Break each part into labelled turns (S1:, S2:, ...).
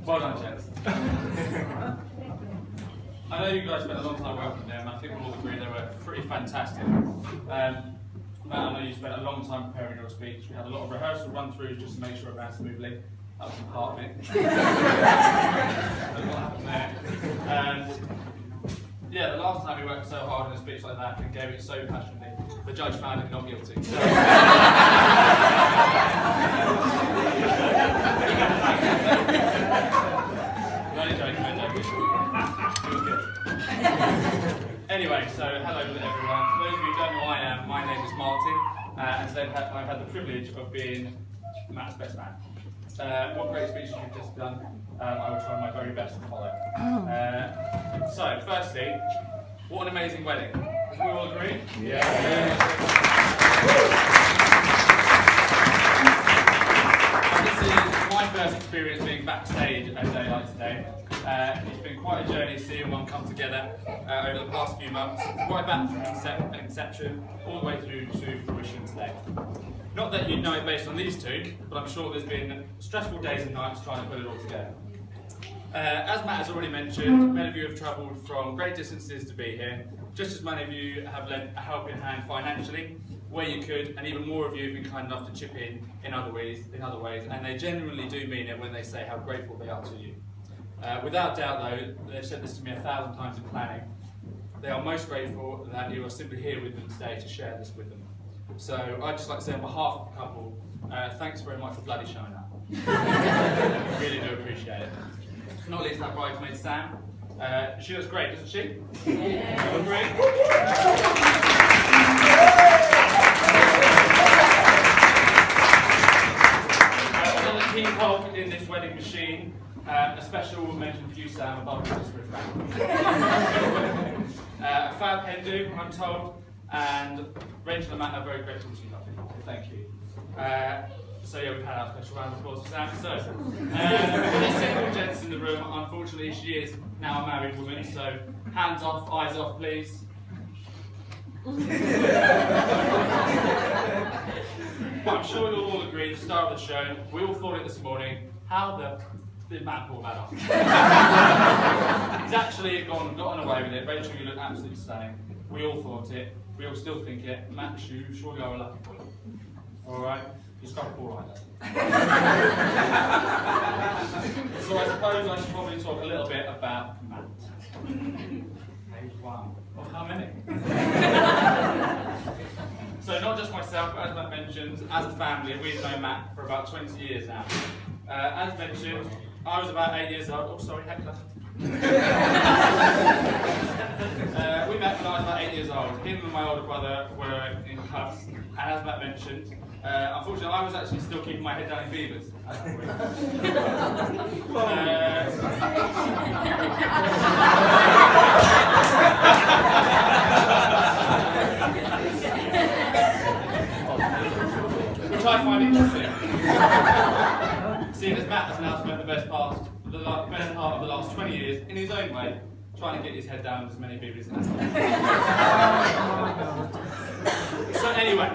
S1: Well done, gents. I know you guys spent a long time working with them, and I think we'll all agree they were pretty fantastic. Matt, I know you spent a long time preparing your speech. We had a lot of rehearsal run-throughs just to make sure it ran smoothly. That was part of it. What happened there? Yeah, the last time we worked so hard on a speech like that and gave it so passionately, the judge found him not guilty. So. No joking. It was good. Anyway, so hello everyone. For those of you who don't know who I am, my name is Martin, and today I've had the privilege of being Matt's best man. What great speeches you've just done. I will try my very best to follow. So, firstly, what an amazing wedding. Do we all agree? Yeah. This is my first experience being backstage at a day like today. It's been quite a journey seeing one come together over the past few months, right back from inception all the way through to fruition today. Not that you know it based on these two, but I'm sure there's been stressful days and nights trying to put it all together. As Matt has already mentioned, many of you have travelled from great distances to be here, just as many of you have lent a helping hand financially, where you could, and even more of you have been kind enough to chip in other ways, and they genuinely do mean it when they say how grateful they are to you. Without doubt though, they've said this to me 1,000 times in planning, they are most grateful that you are simply here with them today to share this with them. So I'd just like to say on behalf of the couple, thanks very much for bloody showing up. Really do appreciate it. Not least our bridesmaid Sam. She looks great, doesn't she? Yeah. You look great. Another key cog in this wedding machine. A special mention for you, Sam, above just for a fact. A fab Hindu, I'm told, and Rachel and Matt are very grateful to you. Thank you. So yeah, we've had our special round of applause for Sam. So, for the single gents in the room, unfortunately she is now a married woman, so hands off, eyes off please. But I'm sure you'll all agree, the star of the show, we all thought it this morning, how the did Matt pull that off? He's actually gotten away with it. Rachel, you look absolutely stunning. We all thought it, we all still think it. Matt, you surely are a lucky boy. Alright? You struck a ball right there. So I suppose I should probably talk a little bit about Matt. Page 1. Of how many? So not just myself, but as Matt mentioned, as a family, we've known Matt for about 20 years now. As mentioned, I was about 8 years old. Oh, sorry, heckler. We met when I was about 8 years old. Him and my older brother were in cuffs, and as Matt mentioned, unfortunately, I was actually still keeping my head down in beavers. Which I find interesting. Seeing as Matt has now spent the best part of the last 20 years in his own way, trying to get his head down with as many beavers as possible. So anyway.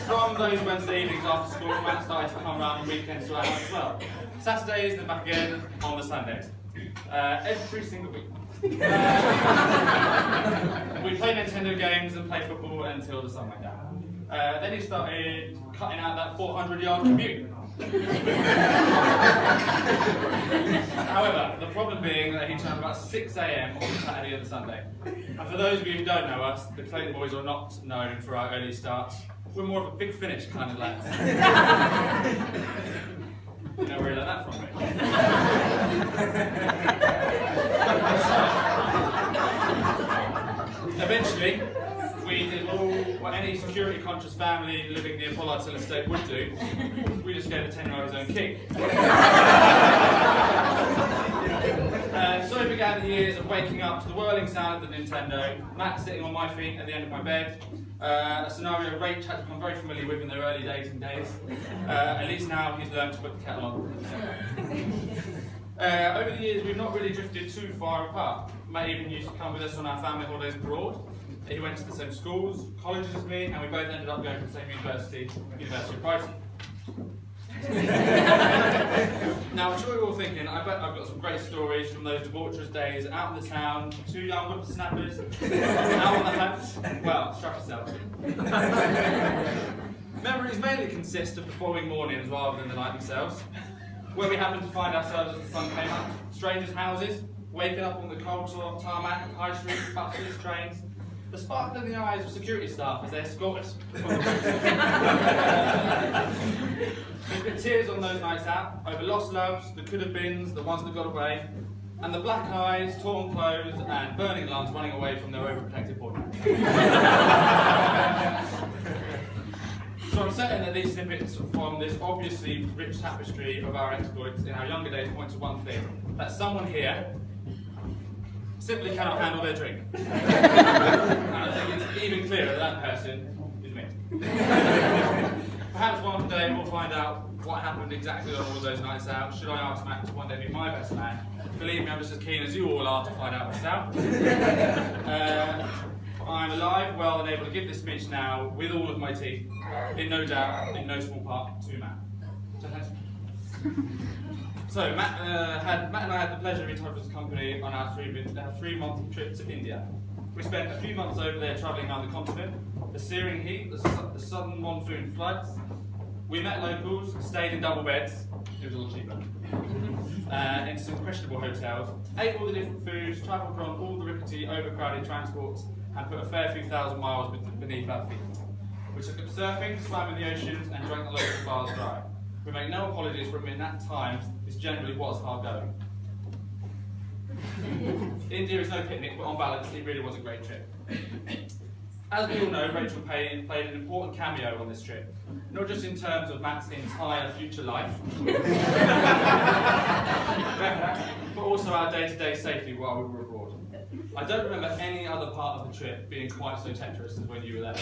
S1: From those Wednesday evenings after school, Matt started to come around on weekends to our house as well. Saturdays, then back again on the Sundays. Every single week. We played Nintendo games and played football until the sun went down. Then he started cutting out that 400-yard commute. However, the problem being that he turned about 6 AM on the Saturday and the Sunday. And for those of you who don't know us, the Clayton boys are not known for our early starts. We're more of a big finish kind of lads. You know where he learned that from, Rich? Eventually, we did all what any security conscious family living near Pollard Hill Estate would do. We just gave the 10-year-old his own kick. So began the years of waking up to the whirling sound of the Nintendo, Matt sitting on my feet at the end of my bed, a scenario Rach had become very familiar with in their early dating days. At least now he's learned to put the kettle on. Over the years we've not really drifted too far apart. Matt even used to come with us on our family holidays abroad. He went to the same schools, colleges as me, and we both ended up going to the same university of Brighton. Now, I'm sure you're all thinking, I bet I've got some great stories from those debaucherous days out in the town, 2 young whippersnappers, out on the hunt. Well, strap yourself. Memories mainly consist of the following mornings rather than the night themselves, where we happened to find ourselves as the sun came up, strangers' houses, waking up on the cold tarmac of high streets, buses, trains, the sparkle in the eyes of security staff as they escort us from the route. There's been tears on those nights out, over lost loves, the could-have-beens, the ones that got away, and the black eyes, torn clothes, and burning lungs running away from their overprotective boyfriend. So I'm certain that these snippets from this obviously rich tapestry of our exploits in our younger days point to one thing, that someone here simply cannot handle their drink. And I think it's even clearer that person is me. Perhaps one day we'll find out what happened exactly on all those nights out. Should I ask Matt to one day be my best man? Believe me, I'm just as keen as you all are to find out what's out. I'm alive, well, and able to give this speech now with all of my teeth, in no doubt, in no small part, to Matt. So, Matt and I had the pleasure of each other's company on our 3-month trip to India. We spent a few months over there travelling around the continent, the searing heat, the sudden monsoon floods. We met locals, stayed in double beds, it was a lot cheaper, in some questionable hotels, ate all the different foods, travelled on all the rickety, overcrowded transports, and put a fair few thousand miles beneath our feet. We took up surfing, swam in the oceans, and drank the local bars dry. We make no apologies for admitting that times this generally was hard going. India is no picnic, but on balance, it really was a great trip. As we all know, Rachel played an important cameo on this trip, not just in terms of Matt's entire future life, but also our day-to-day safety while we were abroad. I don't remember any other part of the trip being quite so treacherous as when you were there.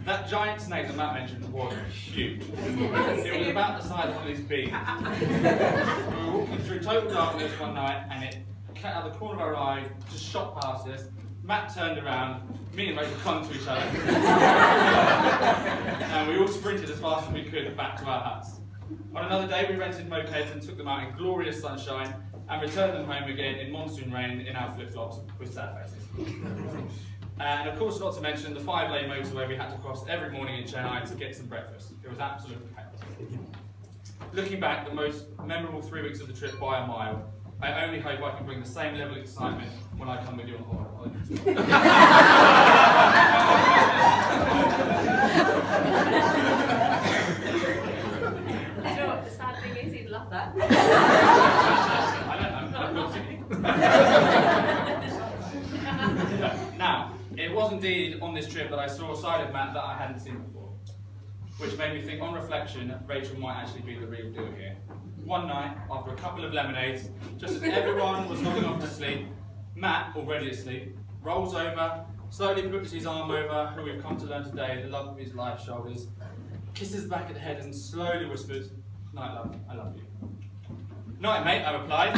S1: That giant snake that Matt mentioned was huge. It was about the size of one of these bees. We were walking through total darkness one night, and it came out of the corner of our eyes, just shot past us. Matt turned around, me and Rachel clung to each other, and we all sprinted as fast as we could back to our huts. On another day, we rented mopeds and took them out in glorious sunshine, and returned them home again in monsoon rain in our flip-flops with sad faces. And of course, not to mention the 5-lane motorway we had to cross every morning in Chennai to get some breakfast. It was absolutely packed. Looking back, the most memorable 3 weeks of the trip by a mile, I only hope I can bring the same level of excitement when I come with you on holiday.
S2: You know what the sad thing is? He'd love that.
S1: Now, it was indeed on this trip that I saw a side of Matt that I hadn't seen before, which made me think, on reflection, Rachel might actually be the real deal here. One night, after a couple of lemonades, just as everyone was nodding off to sleep, Matt, already asleep, rolls over, slowly puts his arm over who we've come to learn today, the love of his life shoulders, kisses back at the head and slowly whispers, "Night, love, I love you." "Night, mate," I replied.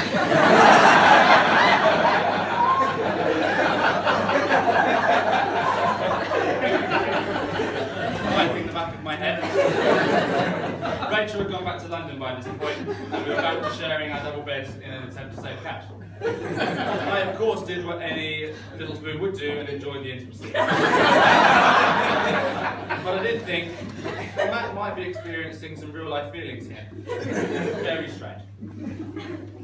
S1: Wiping the back of my head. Rachel had gone back to London by this point, and we were back to sharing our double beds in an attempt to save cash. I, of course, did what any little spoon would do and enjoyed the intimacy. But I did think Matt might be experiencing some real-life feelings here. Very strange.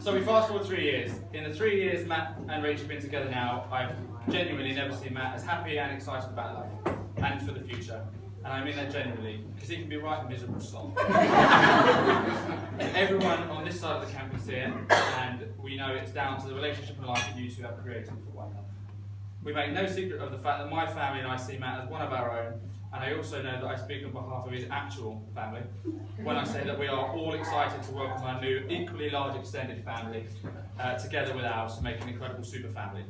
S1: So we fast forward 3 years. In the 3 years Matt and Rachel have been together now, I've genuinely never seen Matt as happy and excited about life and for the future. And I mean that genuinely, because he can be right miserable slot. Everyone on this side of the campus here, and we know it's down to the relationship and life that you two have created for one another. We make no secret of the fact that my family and I see Matt as one of our own, and I also know that I speak on behalf of his actual family when I say that we are all excited to welcome our new, equally large extended family together with ours to make an incredible super family.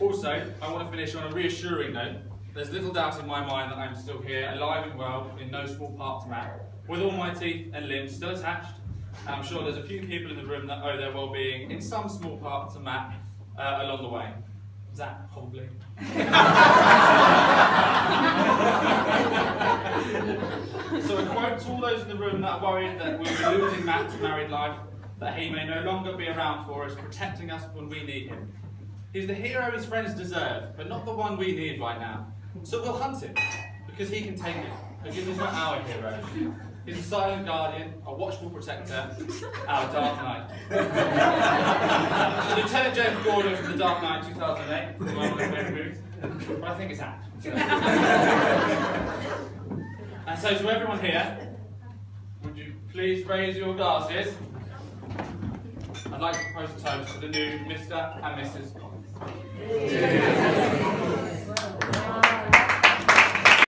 S1: Also, I want to finish on a reassuring note. There's little doubt in my mind that I'm still here, alive and well, in no small part to Matt, with all my teeth and limbs still attached. And I'm sure there's a few people in the room that owe their well-being in some small part to Matt along the way. Zach, probably. losing Matt to married life, that he may no longer be around for us, protecting us when we need him. He's the hero his friends deserve, but not the one we need right now. So we'll hunt him, because he can take it, because he's not our hero. He's a silent guardian, a watchful protector, our Dark Knight. So Lieutenant James Gordon from The Dark Knight 2008, one of my favourite movies, but I think it's act. And so to everyone here, would you please raise your glasses? I'd like to propose a toast to the new Mr. and Mrs.